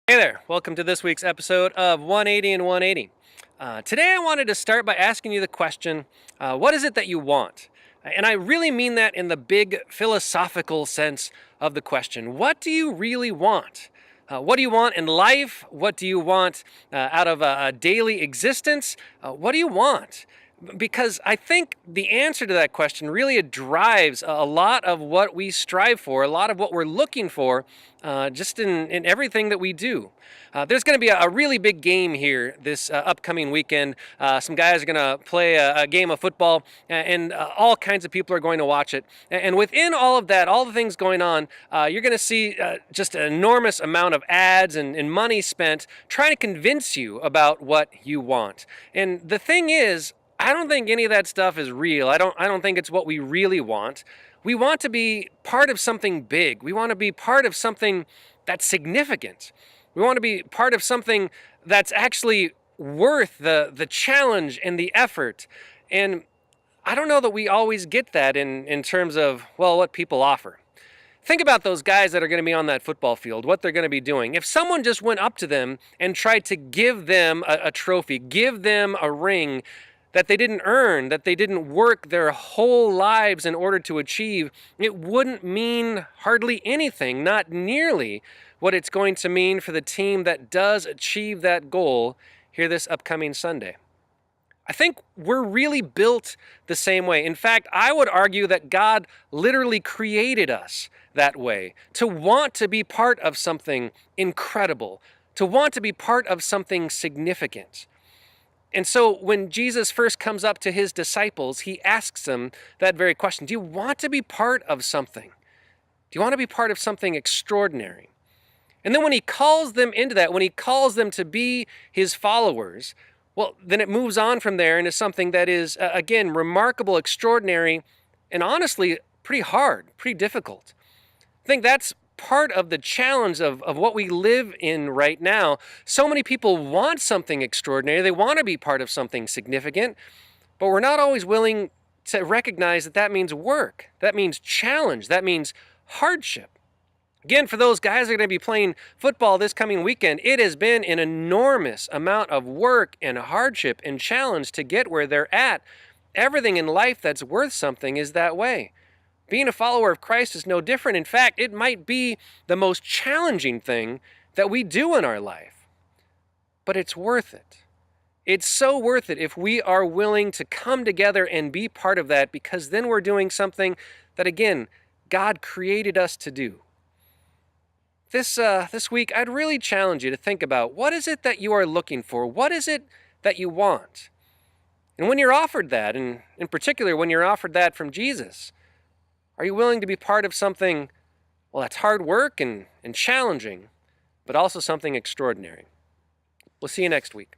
Hey there, welcome to this week's episode of 180 and 180. Today I wanted to start by asking you the question, what is it that you want? And I really mean that in the big philosophical sense of the question. What do you really want? What do you want in life? What do you want out of a daily existence? What do you want? Because I think the answer to that question really drives a lot of what we strive for, a lot of what we're looking for, just in everything that we do. There's going to be a really big game here this upcoming weekend. Some guys are going to play a game of football, and all kinds of people are going to watch it. And within all of that, all the things going on, you're going to see just an enormous amount of ads and money spent trying to convince you about what you want. And the thing is, I don't think any of that stuff is real. I don't think it's what we really want. We want to be part of something big. We want to be part of something that's significant. We want to be part of something that's actually worth the challenge and the effort. And I don't know that we always get that in terms of, well, what people offer. Think about those guys that are going to be on that football field, what they're going to be doing. If someone just went up to them and tried to give them a trophy, give them a ring that they didn't earn, that they didn't work their whole lives in order to achieve, it wouldn't mean hardly anything, not nearly what it's going to mean for the team that does achieve that goal here this upcoming Sunday. I think we're really built the same way. In fact, I would argue that God literally created us that way, to want to be part of something incredible, to want to be part of something significant. And so when Jesus first comes up to his disciples, he asks them that very question. Do you want to be part of something? Do you want to be part of something extraordinary? And then when he calls them into that, when he calls them to be his followers, well, then it moves on from there into something that is, again, remarkable, extraordinary, and honestly, pretty hard, pretty difficult. I think that's part of the challenge of what we live in right now. So many people want something extraordinary. They want to be part of something significant, but we're not always willing to recognize that means work. That means challenge. That means hardship. Again, for those guys that are going to be playing football this coming weekend, it has been an enormous amount of work and hardship and challenge to get where they're at. Everything in life that's worth something is that way. Being a follower of Christ is no different. In fact, it might be the most challenging thing that we do in our life. But it's worth it. It's so worth it if we are willing to come together and be part of that, because then we're doing something that, again, God created us to do. This week, I'd really challenge you to think about, what is it that you are looking for? What is it that you want? And when you're offered that, and in particular when you're offered that from Jesus, are you willing to be part of something, well, that's hard work and challenging, but also something extraordinary? We'll see you next week.